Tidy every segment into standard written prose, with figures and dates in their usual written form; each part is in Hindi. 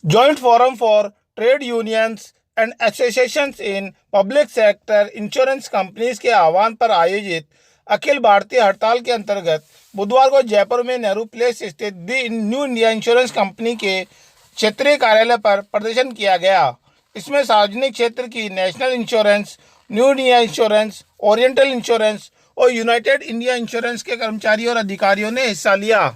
Joint Forum for Trade Unions and associations in public sector insurance companies के आह्वान पर आयोजित अखिल भारतीय हड़ताल के अंतर्गत बुधवार को जयपुर में नेहरू प्लेस स्थित दी न्यू इंडिया इंश्योरेंस कंपनी के क्षेत्रीय कार्यालय पर प्रदर्शन किया गया। इसमें सार्वजनिक क्षेत्र की national insurance, new India insurance, oriental insurance और यूनाइटेड इंडिया इंश्योरेंस के कर्मचारियों और अधिकारियों ने हिस्सा लिया।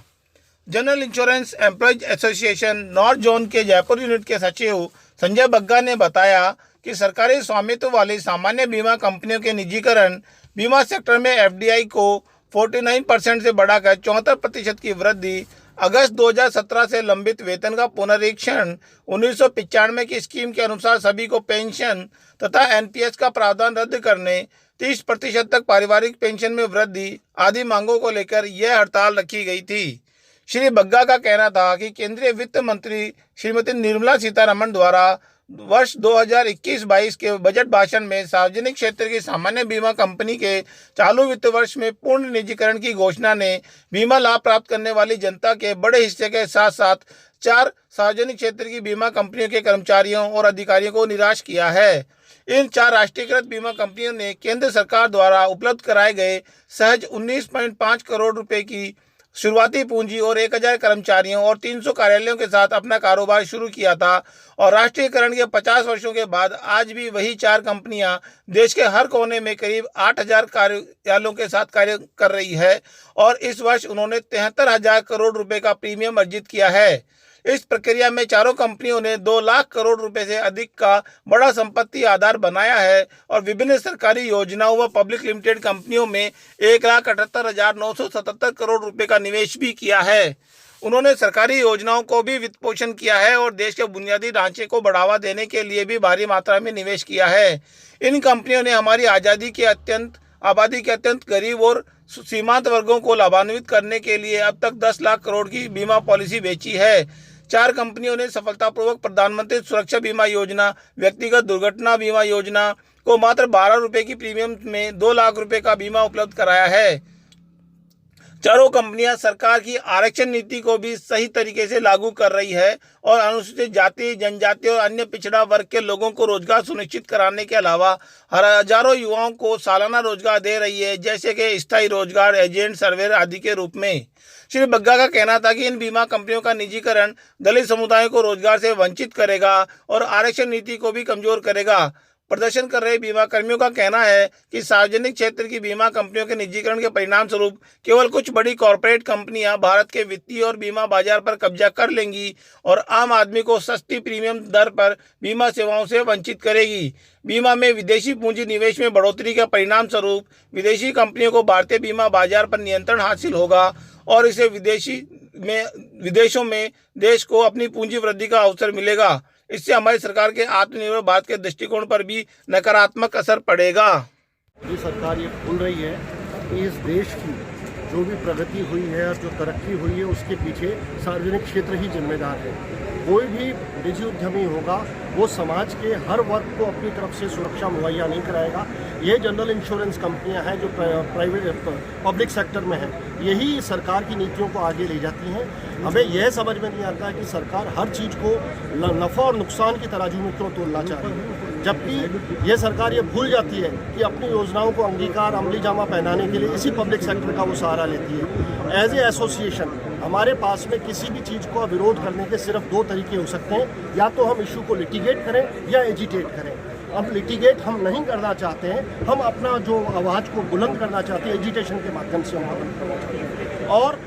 General insurance employees association north zone के जयपुर यूनिट के सचिव संजय बग्गा ने बताया कि सरकारी स्वामित्व वाली सामान्य बीमा कंपनियों के निजीकरण, बीमा सेक्टर में एफडीआई को 49% से बढ़ाकर 74% की वृद्धि, अगस्त 2017 से लंबित वेतन का पुनरीक्षण, 1995 की स्कीम के अनुसार सभी को पेंशन तथा एनपीएस का प्रावधान रद्द करने, 30% तक पारिवारिक पेंशन में वृद्धि आदि मांगों को लेकर यह हड़ताल रखी गई थी। श्री बग्गा का कहना था कि केंद्रीय वित्त मंत्री श्रीमती निर्मला सीतारमण द्वारा वर्ष 2021-22 के बजट भाषण में सार्वजनिक क्षेत्र की सामान्य बीमा कंपनी के चालू वित्त वर्ष में पूर्ण निजीकरण की घोषणा ने बीमा लाभ प्राप्त करने वाली जनता के बड़े हिस्से के साथ साथ 4 सार्वजनिक क्षेत्र की बीमा कंपनियों के कर्मचारियों और अधिकारियों को निराश किया है। इन 4 राष्ट्रीयकृत बीमा कंपनियों ने केंद्र सरकार द्वारा उपलब्ध कराए गए सहज 19.5 करोड़ रुपए की शुरुआती पूंजी और 1000 कर्मचारियों और 300 कार्यालयों के साथ अपना कारोबार शुरू किया था और राष्ट्रीयकरण के 50 वर्षों के बाद आज भी वही 4 कंपनियां देश के हर कोने में करीब 8000 कार्यालयों के साथ कार्य कर रही है और इस वर्ष उन्होंने 73,000 करोड़ रुपए का प्रीमियम अर्जित किया है। इस प्रक्रिया में चारों कंपनियों ने 2 लाख करोड़ रुपए से अधिक का बड़ा संपत्ति आधार बनाया है और विभिन्न सरकारी योजनाओं व पब्लिक लिमिटेड कंपनियों में 1,78,977 करोड़ रुपए का निवेश भी किया है। उन्होंने सरकारी योजनाओं को भी वित्त पोषण किया है और देश के बुनियादी ढांचे को बढ़ावा देने के लिए भी भारी मात्रा में निवेश किया है। इन कंपनियों ने हमारी आबादी के अत्यंत गरीब और सीमांत वर्गों को लाभान्वित करने के लिए अब तक 10 लाख करोड़ की बीमा पॉलिसी बेची है। 4 कंपनियों ने सफलतापूर्वक प्रधानमंत्री सुरक्षा बीमा योजना, व्यक्तिगत दुर्घटना बीमा योजना को मात्र 12 रुपए की प्रीमियम में 2 लाख रुपए का बीमा उपलब्ध कराया है। चारों कंपनियां सरकार की आरक्षण नीति को भी सही तरीके से लागू कर रही है और अनुसूचित जाति, जनजाति और अन्य पिछड़ा वर्ग के लोगों को रोजगार सुनिश्चित कराने के अलावा हजारों युवाओं को सालाना रोजगार दे रही है, जैसे कि स्थायी रोजगार, एजेंट, सर्वेयर आदि के रूप में। श्री बग्गा का कहना था कि इन बीमा कंपनियों का निजीकरण दलित समुदाय को रोजगार से वंचित करेगा और आरक्षण नीति को भी कमजोर करेगा। प्रदर्शन कर रहे बीमा कर्मियों का कहना है कि सार्वजनिक क्षेत्र की बीमा कंपनियों के निजीकरण के परिणाम स्वरूप केवल कुछ बड़ी कॉरपोरेट कंपनियां भारत के वित्तीय और बीमा बाजार पर कब्जा कर लेंगी और आम आदमी को सस्ती प्रीमियम दर पर बीमा सेवाओं से वंचित करेगी। बीमा में विदेशी पूंजी निवेश में बढ़ोतरी के परिणाम स्वरूप विदेशी कंपनियों को भारतीय बीमा बाजार पर नियंत्रण हासिल होगा और इसे विदेशों में देश को अपनी पूंजी वृद्धि का अवसर मिलेगा। इससे हमारी सरकार के आत्मनिर्भर भारत के दृष्टिकोण पर भी नकारात्मक असर पड़ेगा। ये सरकार ये भूल रही है कि इस देश की जो भी प्रगति हुई है और जो तरक्की हुई है उसके पीछे सार्वजनिक क्षेत्र ही जिम्मेदार है। कोई भी निजी उद्यमी होगा वो समाज के हर वर्ग को अपनी तरफ से सुरक्षा मुहैया नहीं कराएगा। ये जनरल इंश्योरेंस कंपनियां हैं जो प्राइवेट पब्लिक सेक्टर में है, यही सरकार की नीतियों को आगे ले जाती हैं। हमें यह समझ में नहीं आता है कि सरकार हर चीज़ को नफ़ा और नुकसान की तराजू में क्यों तोलना चाह रही है, जबकि यह सरकार ये भूल जाती है कि अपनी योजनाओं को अंगीकार अमली जामा पहनाने के लिए इसी पब्लिक सेक्टर का वो सहारा लेती है। एज ए एसोसिएशन हमारे पास में किसी भी चीज़ को विरोध करने के सिर्फ 2 तरीके हो सकते हैं, या तो हम इशू को लिटिगेट करें या एजिटेट करें। अब लिटिगेट हम नहीं करना चाहते हैं, हम अपना जो आवाज़ को बुलंद करना चाहते हैं एजिटेशन के माध्यम से हम बुलंद करना चाहते हैं। और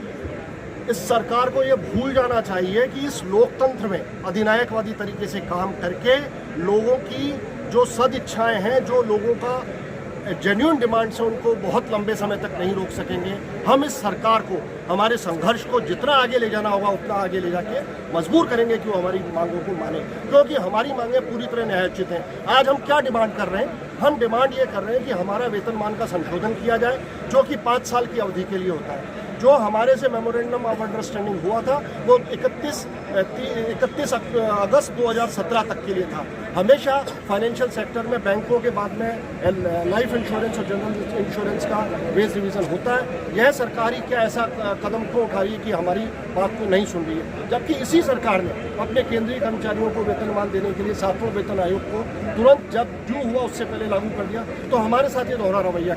इस सरकार को ये भूल जाना चाहिए कि इस लोकतंत्र में अधिनायकवादी तरीके से काम करके लोगों की जो सदिच्छाएं हैं, जो लोगों का जेन्युइन डिमांड्स हैं, उनको बहुत लंबे समय तक नहीं रोक सकेंगे। हम इस सरकार को, हमारे संघर्ष को जितना आगे ले जाना होगा उतना आगे ले जाके मजबूर करेंगे कि वो हमारी मांगों को माने, क्योंकि हमारी मांगें पूरी तरह न्यायोचित हैं। आज हम क्या डिमांड कर रहे हैं? हम डिमांड ये कर रहे हैं कि हमारा वेतनमान का संशोधन किया जाए, जो कि 5 साल की अवधि के लिए होता है। जो हमारे से मेमोरेंडम ऑफ अंडरस्टैंडिंग हुआ था वो 31 अगस्त 2017 तक के लिए था। हमेशा फाइनेंशियल सेक्टर में बैंकों के बाद में लाइफ इंश्योरेंस और जनरल इंश्योरेंस का वेज रिवीजन होता है। यह सरकार ही क्या ऐसा कदम क्यों उठा रही है कि हमारी बात को नहीं सुन रही है, जबकि इसी सरकार ने अपने केंद्रीय कर्मचारियों को वेतनमान देने के लिए 7वें वेतन आयोग को तुरंत जब ड्यू हुआ उससे पहले लागू कर दिया। तो हमारे साथ ये दोहरा रवैया